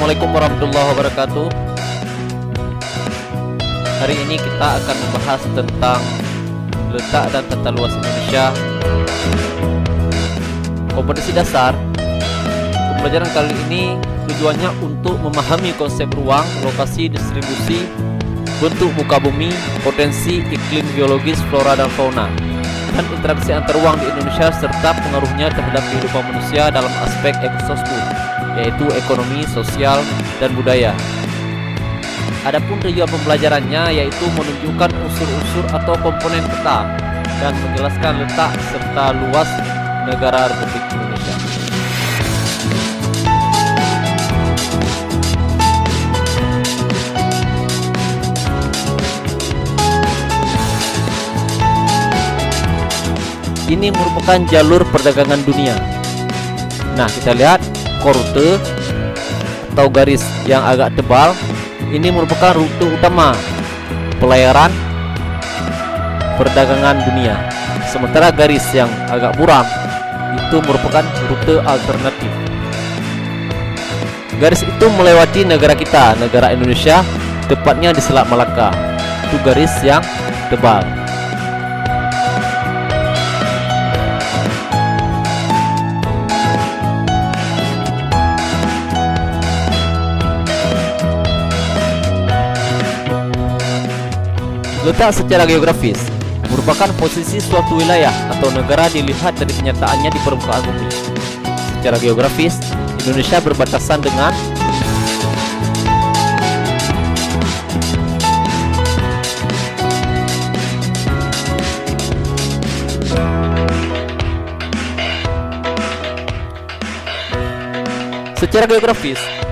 Assalamualaikum warahmatullahi wabarakatuh. Hari ini kita akan membahas tentang letak dan tata luas Indonesia. Kompetensi dasar. Pembelajaran kali ini tujuannya untuk memahami konsep ruang, lokasi, distribusi, bentuk muka bumi, potensi, iklim geologis, flora dan fauna, dan interaksi antar ruang di Indonesia serta pengaruhnya terhadap kehidupan manusia dalam aspek ekosistem, yaitu ekonomi, sosial, dan budaya. Adapun tujuan pembelajarannya yaitu menunjukkan unsur-unsur atau komponen peta dan menjelaskan letak serta luas negara Republik Indonesia. Ini merupakan jalur perdagangan dunia. Nah, kita lihat rute atau garis yang agak tebal. Ini merupakan rute utama pelayaran perdagangan dunia. Sementara garis yang agak buram itu merupakan rute alternatif. Garis itu melewati negara kita, negara Indonesia, tepatnya di Selat Malaka. Itu garis yang tebal. Letak secara geografis merupakan posisi suatu wilayah atau negara dilihat dari kenyataannya di permukaan bumi. Secara geografis, Indonesia berbatasan dengan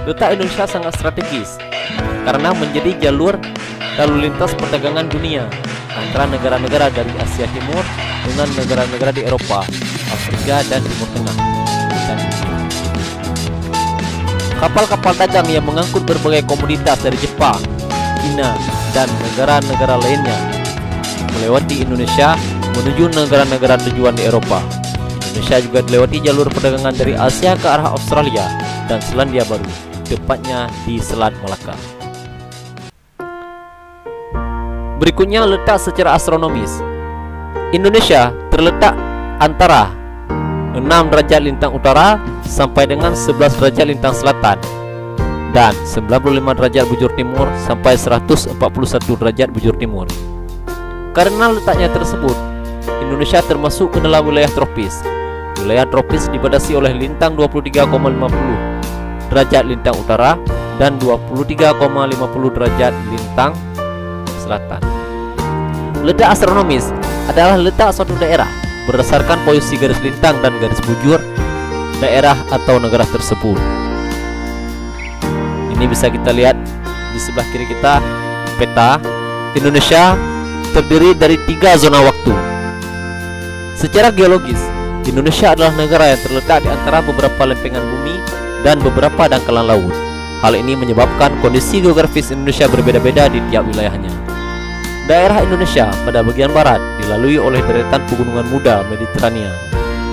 letak Indonesia sangat strategis karena menjadi jalur lalu lintas perdagangan dunia antara negara-negara dari Asia Timur dengan negara-negara di Eropa, Afrika, dan Timur Tengah. Kapal-kapal dagang yang mengangkut berbagai komoditas dari Jepang, China, dan negara-negara lainnya melewati Indonesia menuju negara-negara tujuan di Eropa. Indonesia juga dilewati jalur perdagangan dari Asia ke arah Australia dan Selandia Baru, tepatnya di Selat Malaka. Berikutnya letak secara astronomis. Indonesia terletak antara 6 derajat lintang utara sampai dengan 11 derajat lintang selatan dan 95 derajat bujur timur sampai 141 derajat bujur timur. Karena letaknya tersebut, Indonesia termasuk ke dalam wilayah tropis. Wilayah tropis dibatasi oleh lintang 23,50 derajat lintang utara dan 23,50 derajat lintang selatan. Letak astronomis adalah letak suatu daerah berdasarkan posisi garis lintang dan garis bujur daerah atau negara tersebut. Ini bisa kita lihat di sebelah kiri kita peta. Indonesia terdiri dari 3 zona waktu. Secara geologis, Indonesia adalah negara yang terletak di antara beberapa lempengan bumi dan beberapa dangkalan laut. Hal ini menyebabkan kondisi geografis Indonesia berbeda-beda di tiap wilayahnya. Daerah Indonesia pada bagian barat dilalui oleh deretan pegunungan muda Mediterania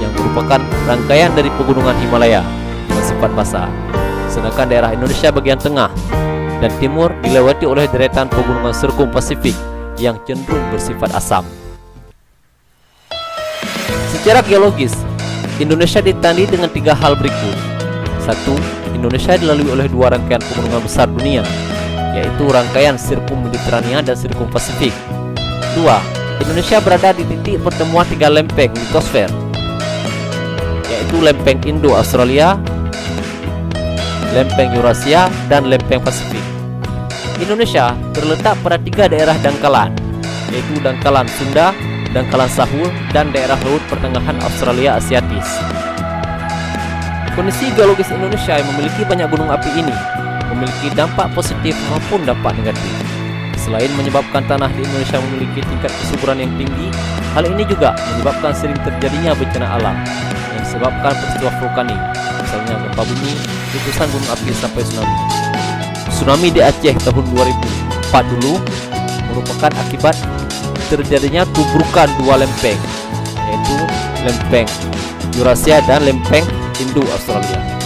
yang merupakan rangkaian dari pegunungan Himalaya dengan sifat basah. Sedangkan daerah Indonesia bagian tengah dan timur dilewati oleh deretan pegunungan Serkum Pasifik yang cenderung bersifat asam. Secara geologis, Indonesia ditandai dengan 3 hal berikut. 1. Indonesia dilalui oleh 2 rangkaian pegunungan besar dunia, yaitu rangkaian Sirkum Mediterania dan Sirkum Pasifik. 2. Indonesia berada di titik pertemuan 3 lempeng litosfer, yaitu lempeng Indo-Australia, lempeng Eurasia, dan lempeng Pasifik. Indonesia terletak pada 3 daerah dangkalan, yaitu dangkalan Sunda, dangkalan Sahul, dan daerah laut pertengahan Australia Asiatis. Kondisi geologis Indonesia yang memiliki banyak gunung api ini memiliki dampak positif maupun dampak negatif. Selain menyebabkan tanah di Indonesia memiliki tingkat kesuburan yang tinggi, hal ini juga menyebabkan sering terjadinya bencana alam yang disebabkan peristiwa vulkanik, misalnya gempa bumi, letusan gunung api sampai tsunami. Tsunami di Aceh tahun 2004 dulu merupakan akibat terjadinya tubrukan 2 lempeng, yaitu lempeng Eurasia dan lempeng Indo-Australia.